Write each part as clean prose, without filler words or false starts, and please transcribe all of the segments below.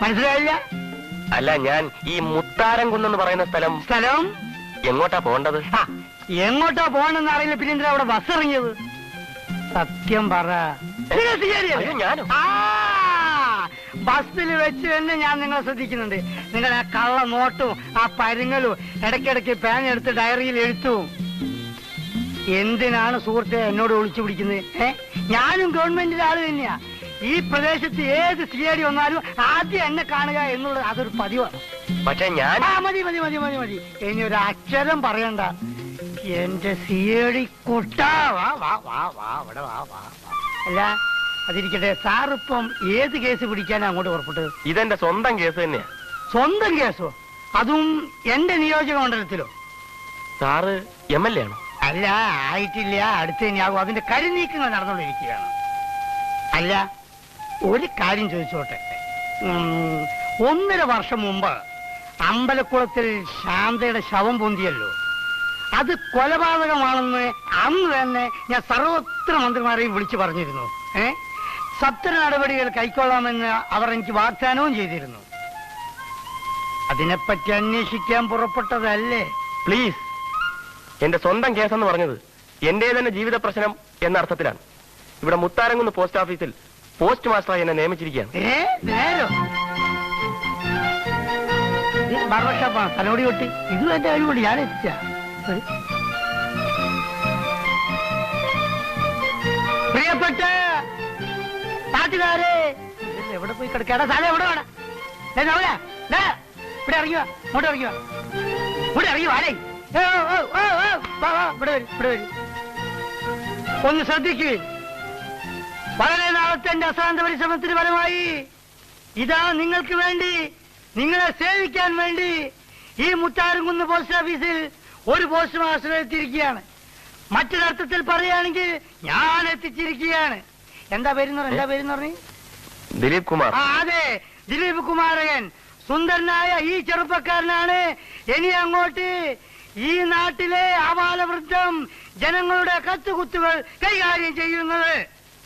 മനസ്സിലായില്ല? അല്ല, ഞാൻ ഈ മുത്താരംകുന്നെന്ന് പറയുന്ന സ്ഥലം എങ്ങോട്ടാ പോകേണ്ടത്? എങ്ങോട്ടാ പോകണമെന്ന് അറിയില്ല, പിന്നെ എന്തിനാ അവിടെ ബസ് ഇറങ്ങിയത്? സത്യം പറ. ഞാനോ? ബസ്സിൽ വെച്ച് തന്നെ ഞാൻ നിങ്ങളെ ശ്രദ്ധിക്കുന്നുണ്ട്. നിങ്ങളുടെ ആ കള്ള നോട്ടും ആ പരുങ്ങലും ഇടയ്ക്കിടയ്ക്ക് പേനെടുത്ത് ഡയറിയിൽ എഴുത്തും. എന്തിനാണ് സുഹൃത്തെ എന്നോട് ഒളിച്ചു പിടിക്കുന്നത്? ഞാനും ഗവൺമെന്റിന്റെ ആള് തന്നെയാ. ഈ പ്രദേശത്ത് ഏത് സിഐഡി വന്നാലും ആദ്യം എന്നെ കാണുക എന്നുള്ളത് അതൊരു പതിവാണ്. പക്ഷെ ഞാൻ മതി മതി മതി മതി മതി ഇനി ഒരു അക്ഷരം പറയണ്ട. എന്റെ സിഐഡി കുട്ടാ, വാ വാ വാ വാ ഇവിടെ വാ വാ. അല്ല അതിരിക്കട്ടെ, സാറിപ്പം ഏത് കേസ് പിടിക്കാനാ അങ്ങോട്ട് പുറപ്പെട്ടത്? ഇതെന്റെ സ്വന്തം കേസ് തന്നെയാ. സ്വന്തം കേസോ? അതും എന്റെ നിയോജക മണ്ഡലത്തിലോ? സാറ് MLA ആണോ? അല്ല, ആയിട്ടില്ല, അടുത്ത് തന്നെയാകും. അതിന്റെ കരുനീക്കങ്ങൾ നടന്നുകൊണ്ടിരിക്കുകയാണ്. അല്ല, ഒരു കാര്യം ചോദിച്ചോട്ടെ. 1.5 വർഷം മുമ്പ് അമ്പലക്കുളത്തിൽ ശാന്തയുടെ ശവം പൊന്തിയല്ലോ, അത് കൊലപാതകമാണെന്ന് അന്ന് തന്നെ ഞാൻ സർവത്ര മന്ത്രിമാരെയും വിളിച്ചു പറഞ്ഞിരുന്നു. സത്വര നടപടികൾ കൈക്കൊള്ളാമെന്ന് അവർ എനിക്ക് വാഗ്ദാനവും ചെയ്തിരുന്നു. അതിനെപ്പറ്റി അന്വേഷിക്കാൻ പുറപ്പെട്ടതല്ലേ? പ്ലീസ്, എന്റെ സ്വന്തം കേസെന്ന് പറഞ്ഞത് എന്റെ തന്നെ ജീവിത പ്രശ്നം എന്ന അർത്ഥത്തിലാണ്. ഇവിടെ മുത്താരംകുന്ന് പോസ്റ്റ് ഓഫീസിൽ പോസ്റ്റ് മാസ്റ്ററായി എന്നെ നിയമിച്ചിരിക്കുകയാണ്. ബാർബർഷോപ്പാണ്, തലോടി കൊട്ടി. ഇതും എന്റെ കഴിവുണ്ട്, ഞാൻ എത്തിച്ച. പ്രിയപ്പെട്ട നാട്ടുകാരെ, എവിടെ പോയി കിടക്കാടാ? സ്ഥലം എവിടെ വേണം? ഇവിടെ ഇറങ്ങിയോ? ഇങ്ങോട്ട് ഇറങ്ങിയോ? ഇവിടെ ഇറങ്ങിയോ? ആരേ ഇവിടെ വരും. ഒന്ന് ശ്രദ്ധിക്കുകയും വളരെ നാളത്തെ എന്റെ അശ്രാന്ത പരിശ്രമത്തിന് ഫലമായി ഇതാ നിങ്ങൾക്ക് വേണ്ടി, നിങ്ങളെ സേവിക്കാൻ വേണ്ടി ഈ മുത്താരംകുന്ന് പോസ്റ്റ് ഓഫീസിൽ ഒരു പോസ്റ്റ് മാസ്റ്റർ എത്തിയിരിക്കുകയാണ്. മറ്റൊരർത്ഥത്തിൽ പറയുകയാണെങ്കിൽ ഞാൻ എത്തിച്ചിരിക്കുകയാണ്. എന്താ പേരെന്ന് പറഞ്ഞു? ദിലീപ് കുമാർ. അതെ, ദിലീപ് കുമാരകൻ. സുന്ദരനായ ഈ ചെറുപ്പക്കാരനാണ് ഇനി അങ്ങോട്ട് ഈ നാട്ടിലെ ആബാലവൃദ്ധം ജനങ്ങളുടെ കത്തുകുത്തുകൾ കൈകാര്യം ചെയ്യുന്നത്.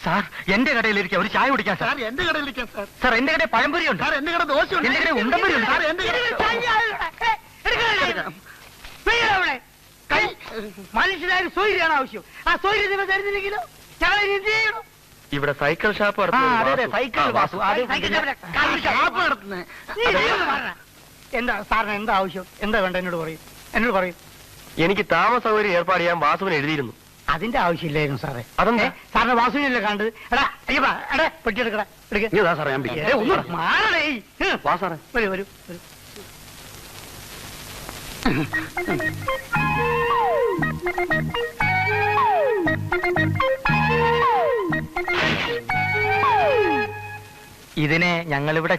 സാർ, എന്റെ കടയിലിരിക്കാം, ഒരു ചായ കുടിക്കാം. സാർ, എന്റെ കടയിലിരിക്കാം. സാർ, എന്റെ കടയിൽ പഴംപൊരിയുണ്ട്. സാർ, എന്റെ കട ദോശയുണ്ട്. എന്റെ കടയിൽ ഉണ്ടമ്പൊരിയുണ്ട്. മനുഷ്യരായ സൗകര്യമാണ് ആവശ്യം. ആ സൗകര്യം നിങ്ങൾ തരുന്നില്ലെങ്കിലോ ഞങ്ങളെ എന്ത് ചെയ്യണം? ഇവിടെ സൈക്കിൾ ഷാപ്പ് എന്താ സാറിന് എന്താ ആവശ്യം? എന്താ വേണ്ട എന്നോട് പറയും. എനിക്ക് താമസ സൗകര്യം ഏർപ്പാട് ചെയ്യാൻ വാസുവിന് എഴുതിയിരുന്നു. അതിന്റെ ആവശ്യമില്ലായിരുന്നു സാറേ. അതെന്താ? സാറിന് വാസുവിനല്ലേ കണ്ടത്? എടാ പെട്ടി എടുക്കടാ. വരൂ. ഇതിനെ ഞങ്ങളിവിടെ